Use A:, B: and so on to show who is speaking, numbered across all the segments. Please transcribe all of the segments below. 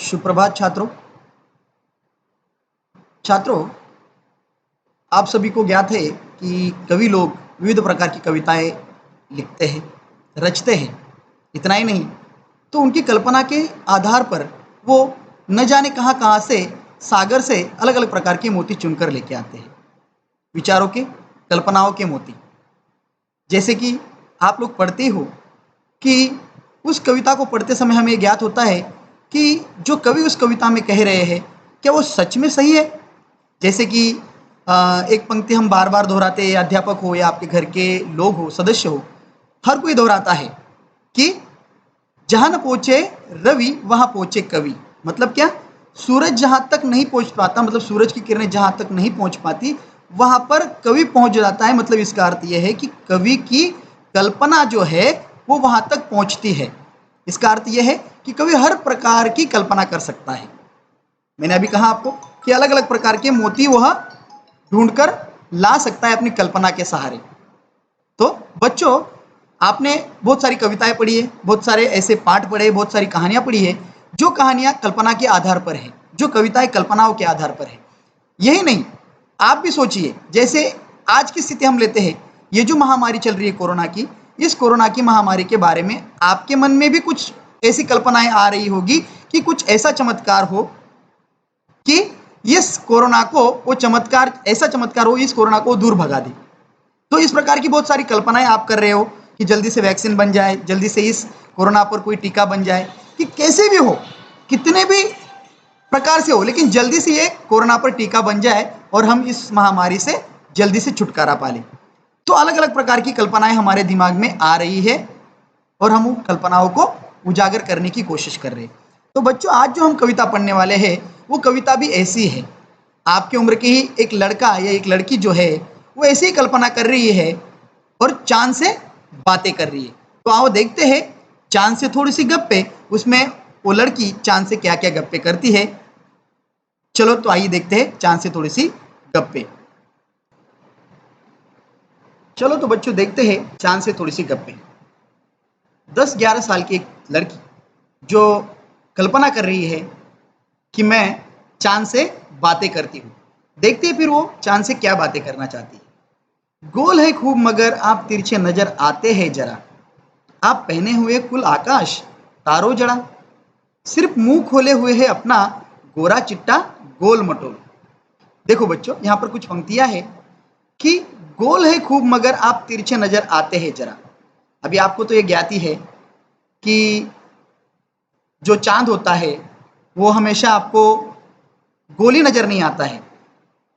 A: सुप्रभात छात्रों। छात्रों, आप सभी को ज्ञात है कि कवि लोग विविध प्रकार की कविताएं लिखते हैं, रचते हैं। इतना ही नहीं, तो उनकी कल्पना के आधार पर वो न जाने कहाँ कहाँ से सागर से अलग अलग प्रकार के मोती चुनकर लेके आते हैं, विचारों के, कल्पनाओं के मोती। जैसे कि आप लोग पढ़ते हो कि उस कविता को पढ़ते समय हमें ये ज्ञात होता है कि जो कवि उस कविता में कह रहे हैं, क्या वो सच में सही है। जैसे कि एक पंक्ति हम बार बार दोहराते हैं, अध्यापक हो या आपके घर के लोग हो, सदस्य हो, हर कोई दोहराता है कि जहां न पहुंचे रवि वहां पहुंचे कवि। मतलब क्या, सूरज जहां तक नहीं पहुंच पाता, मतलब सूरज की किरणें जहां तक नहीं पहुंच पाती, वहां पर कवि पहुंच जाता है। मतलब इसका अर्थ यह है कि कवि की कल्पना जो है वो वहां तक पहुंचती है। इसका अर्थ यह है कि कवि हर प्रकार की कल्पना कर सकता है। मैंने अभी कहा आपको कि अलग अलग प्रकार के मोती वह ढूंढकर ला सकता है अपनी कल्पना के सहारे। तो बच्चों, आपने बहुत सारी कविताएं पढ़ी है, बहुत सारे ऐसे पाठ पढ़े, बहुत सारी कहानियां पढ़ी है, जो कहानियां कल्पना के आधार पर है, जो कविताएं कल्पनाओं के आधार पर है। यही नहीं, आप भी सोचिए, जैसे आज की स्थिति हम लेते हैं, ये जो महामारी चल रही है कोरोना की, इस कोरोना की महामारी के बारे में आपके मन में भी कुछ ऐसी कल्पनाएं आ रही होगी कि कुछ ऐसा चमत्कार हो कि इस कोरोना को वो चमत्कार, ऐसा चमत्कार हो इस कोरोना को दूर भगा दे। तो इस प्रकार की बहुत सारी कल्पनाएं आप कर रहे हो कि जल्दी से वैक्सीन बन जाए, जल्दी से इस कोरोना पर कोई टीका बन जाए, कि कैसे भी हो, कितने भी प्रकार से हो, लेकिन जल्दी से ये कोरोना पर टीका बन जाए और हम इस महामारी से जल्दी से छुटकारा पा लें। तो अलग अलग प्रकार की कल्पनाएं हमारे दिमाग में आ रही है और हम उन कल्पनाओं को उजागर करने की कोशिश कर रहे हैं। तो बच्चों, आज जो हम कविता पढ़ने वाले हैं वो कविता भी ऐसी है। आपकी उम्र के ही एक लड़का या एक लड़की जो है वो ऐसी ही कल्पना कर रही है और चांद से बातें कर रही है। तो आओ देखते हैं चांद से थोड़ी सी गप्पे, उसमें वो लड़की चांद से क्या क्या गप्पे करती है। चलो तो आइए देखते हैं चांद से थोड़ी सी गप्पे। चलो तो बच्चों देखते हैं चांद से थोड़ी सी गप्पे। 10-11 साल की एक लड़की जो कल्पना कर रही है कि मैं चांद से बातें करती हूँ। देखते हैं फिर वो चांद से क्या बातें करना चाहती है। गोल है खूब मगर आप तिरछे नजर आते हैं जरा, आप पहने हुए कुल आकाश तारों जड़ा, सिर्फ मुंह खोले हुए है अपना गोरा चिट्टा गोल मटोल। देखो बच्चों, यहाँ पर कुछ पंक्तियां हैं कि गोल है खूब मगर आप तिरछे नजर आते हैं जरा। अभी आपको तो ये ज्ञाती है कि जो चांद होता है वो हमेशा आपको गोल ही नजर नहीं आता है,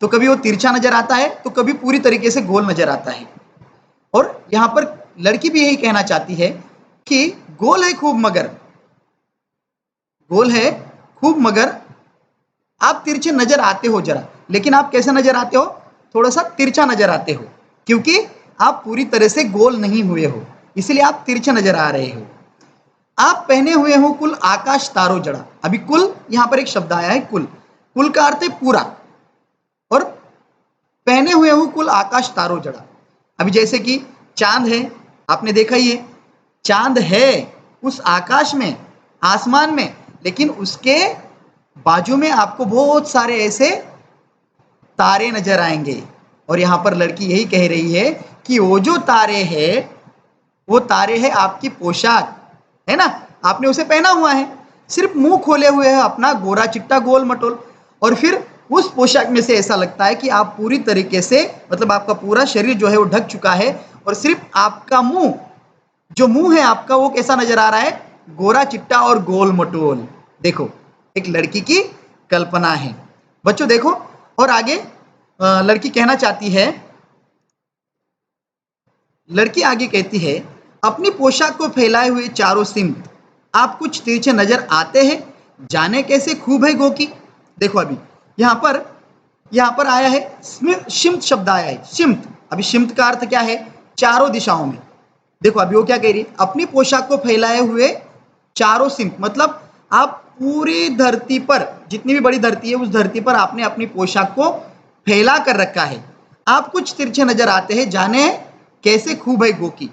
A: तो कभी वो तिरछा नजर आता है तो कभी पूरी तरीके से गोल नजर आता है। और यहाँ पर लड़की भी यही कहना चाहती है कि गोल है खूब मगर, गोल है खूब मगर आप तिरछे नजर आते हो जरा। लेकिन आप कैसे नजर आते हो, थोड़ा सा तिरछा नजर आते हो, क्योंकि आप पूरी तरह से गोल नहीं हुए हो, इसलिए आप तिरछे नजर आ रहे हो। आप पहने हुए हो कुल आकाश तारों जड़ा। अभी कुल, यहां पर एक शब्द आया है कुल, कुल का अर्थ है पूरा, और पहने हुए हो कुल आकाश तारों जड़ा। अभी जैसे कि चांद है, आपने देखा ही है, चांद है उस आकाश में, आसमान में, लेकिन उसके बाजू में आपको बहुत सारे ऐसे तारे नजर आएंगे। और यहां पर लड़की यही कह रही है कि वो जो तारे हैं वो तारे हैं आपकी पोशाक, है ना, आपने उसे पहना हुआ है, सिर्फ मुंह खोले हुए है अपना गोरा चिट्टा गोल मटोल। और फिर उस पोशाक में से ऐसा लगता है कि आप पूरी तरीके से, मतलब आपका पूरा शरीर जो है वो ढक चुका है, और सिर्फ आपका मुंह, जो मुंह है आपका, वो कैसा नजर आ रहा है, गोरा चिट्टा और गोल मटोल। देखो, एक लड़की की कल्पना है बच्चों। देखो और आगे लड़की कहना चाहती है, लड़की आगे कहती है, अपनी पोशाक को फैलाए हुए चारों सिमत आप कुछ तिरछे नजर आते हैं, जाने कैसे खूब है गोकी। देखो अभी यहाँ पर आया है शिमत शब्द आया है, शिमत। अभी शिमत का अर्थ क्या है, चारों दिशाओं में। देखो अभी वो क्या कह रही है, अपनी पोशाक को फैलाए हुए चारों सिमत, मतलब आप पूरी धरती पर, जितनी भी बड़ी धरती है उस धरती पर आपने अपनी पोशाक को फैला कर रखा है। आप कुछ तिरछे नजर आते हैं, जाने कैसे खूब है गोकी।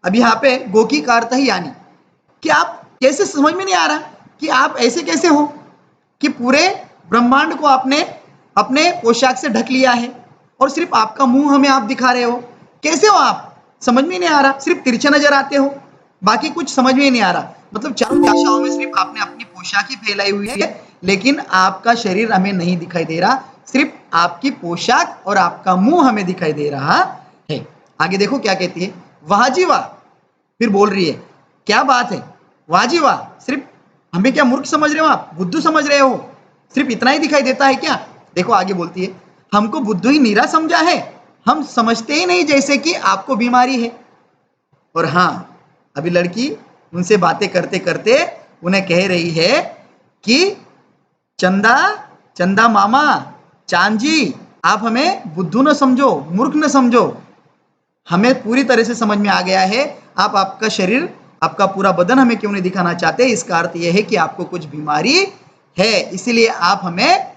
A: अब यहाँ पे गोकी का अर्थ है यानी कि आप कैसे, समझ में नहीं आ रहा कि आप ऐसे कैसे हो, कि पूरे ब्रह्मांड को आपने अपने पोशाक से ढक लिया है और सिर्फ आपका मुंह हमें आप दिखा रहे हो। कैसे हो आप? समझ में नहीं आ रहा, सिर्फ तिरछे नजर आते हो, बाकी कुछ समझ में नहीं आ रहा। मतलब चारों दिशाओं में सिर्फ आपने अपनी पोशाक ही फैलाई हुई है, लेकिन आपका शरीर हमें नहीं दिखाई दे रहा, सिर्फ आपकी पोशाक और आपका मुंह हमें दिखाई दे रहा है। आगे देखो क्या कहती है, वाह जी वाह। फिर बोल रही है, क्या बात है, वाह जी वाह। सिर्फ हमें क्या मूर्ख समझ रहे हो आप, बुद्धू समझ रहे हो? सिर्फ इतना ही दिखाई देता है क्या? देखो आगे बोलती है, हमको बुद्धू ही नीरा समझा है, हम समझते ही नहीं जैसे कि आपको बीमारी है। और हाँ, अभी लड़की उनसे बातें करते करते उन्हें कह रही है कि चंदा, चंदा मामा, चांद जी, आप हमें बुद्धू न समझो, मूर्ख न समझो, हमें पूरी तरह से समझ में आ गया है आप आपका शरीर, आपका पूरा बदन हमें क्यों नहीं दिखाना चाहते। इसका अर्थ यह है कि आपको कुछ बीमारी है, इसीलिए आप हमें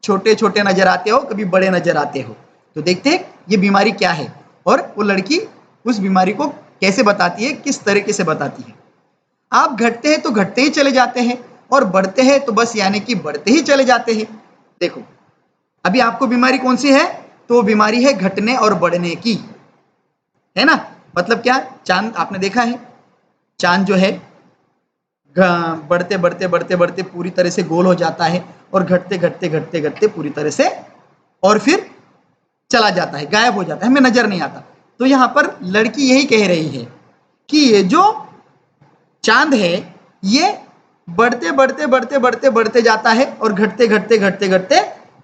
A: छोटे छोटे नजर आते हो, कभी बड़े नजर आते हो। तो देखते हैं ये बीमारी क्या है, और वो लड़की उस बीमारी को कैसे बताती है, किस तरीके से बताती है। आप घटते हैं तो घटते ही चले जाते हैं, और बढ़ते हैं तो बस यानी कि बढ़ते ही चले जाते हैं। देखो अभी आपको बीमारी कौन सी है, तो वो बीमारी है घटने और बढ़ने की, है ना। मतलब क्या, चांद आपने देखा है, चांद जो है बढ़ते बढ़ते बढ़ते बढ़ते पूरी तरह से गोल हो जाता है, और घटते घटते घटते घटते पूरी तरह से और फिर चला जाता है, गायब हो जाता है, हमें नजर नहीं आता। तो यहां पर लड़की यही कह रही है कि ये जो चांद है ये बढ़ते बढ़ते बढ़ते बढ़ते बढ़ते जाता है, और घटते घटते घटते घटते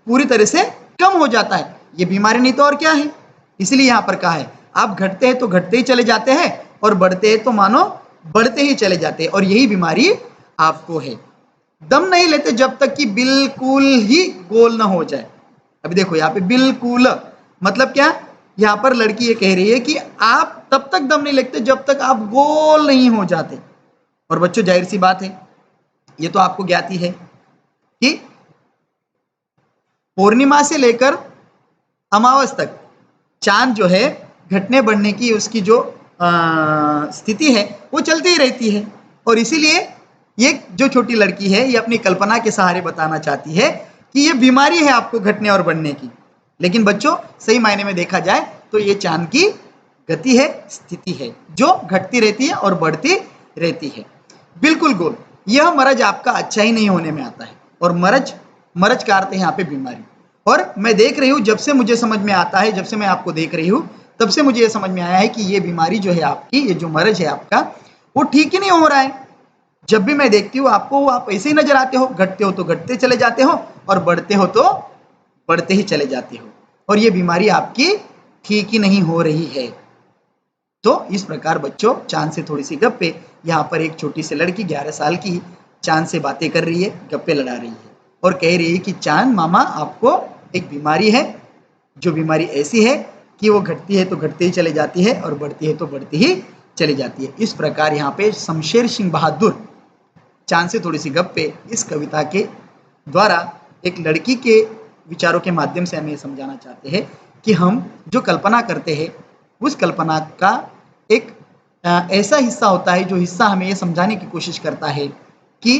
A: पूरी तरह से कम हो जाता है। ये बीमारी नहीं तो और क्या है। इसलिए यहां पर कहा है आप घटते हैं तो घटते ही चले जाते हैं, और बढ़ते हैं तो मानो बढ़ते ही चले जाते हैं, और यही बीमारी आपको है। दम नहीं लेते जब तक कि बिल्कुल ही गोल ना हो जाए। अभी देखो यहाँ पे बिल्कुल मतलब क्या, यहाँ पर लड़की ये कह रही है कि आप तब तक दम नहीं लेते जब तक आप गोल नहीं हो जाते। और बच्चों जाहिर सी बात है, ये तो आपको ज्ञात ही है कि पूर्णिमा से लेकर अमावस तक चांद जो है घटने बढ़ने की उसकी जो स्थिति है वो चलती ही रहती है। और इसीलिए ये जो छोटी लड़की है ये अपनी कल्पना के सहारे बताना चाहती है कि ये बीमारी है आपको घटने और बढ़ने की। लेकिन बच्चों सही मायने में देखा जाए तो ये चांद की गति है, स्थिति है, जो घटती रहती है और बढ़ती रहती है। बिल्कुल गोल, यह मरज आपका अच्छा ही नहीं होने में आता है। और मरज, मरज का अर्थ है यहाँ पे बीमारी। और मैं देख रही हूँ जब से मुझे समझ में आता है, जब से मैं आपको देख रही हूँ तब से मुझे ये समझ में आया है कि ये बीमारी जो है आपकी, ये जो मरज है आपका, वो ठीक ही नहीं हो रहा है। जब भी मैं देखती हूँ आपको आप ऐसे ही नजर आते हो, घटते हो तो घटते चले जाते हो, और बढ़ते हो तो बढ़ते ही चले जाते हो, और ये बीमारी आपकी ठीक ही नहीं हो रही है। तो इस प्रकार बच्चों चांद से थोड़ी सी गप्पे, यहाँ पर एक छोटी सी लड़की 11 साल की चांद से बातें कर रही है, गप्पे लड़ा रही है, और कह रही है कि चांद मामा आपको एक बीमारी है, जो बीमारी ऐसी है कि वो घटती है तो घटते ही चले जाती है, और बढ़ती है तो बढ़ती ही चली जाती है। इस प्रकार यहाँ पे शमशेर सिंह बहादुर चांद से थोड़ी सी गप्पे इस कविता के द्वारा एक लड़की के विचारों के माध्यम से हमें समझाना चाहते हैं कि हम जो कल्पना करते हैं उस कल्पना का एक ऐसा हिस्सा होता है जो हिस्सा हमें ये समझाने की कोशिश करता है कि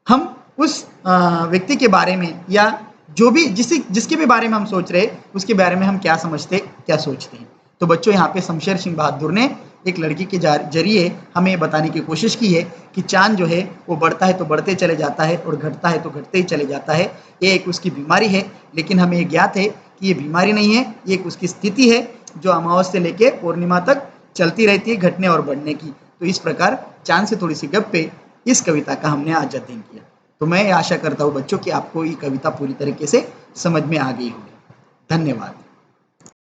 A: हम उस व्यक्ति के बारे में, या जो भी जिसके भी बारे में हम सोच रहे उसके बारे में हम क्या समझते, क्या सोचते हैं। तो बच्चों यहाँ पे शमशेर सिंह बहादुर ने एक लड़की के जरिए हमें बताने की कोशिश की है कि चांद जो है वो बढ़ता है तो बढ़ते चले जाता है, और घटता है तो घटते ही चले जाता है। ये एक उसकी बीमारी है, लेकिन हमें ये ज्ञात है कि ये बीमारी नहीं है, ये एक उसकी स्थिति है जो अमावस से लेके पूर्णिमा तक चलती रहती है, घटने और बढ़ने की। तो इस प्रकार चांद से थोड़ी सी गप्पे इस कविता का हमने आज अध्ययन किया। तो मैं आशा करता हूँ बच्चों कि आपको ये कविता पूरी तरीके से समझ में आ गई होगी। धन्यवाद।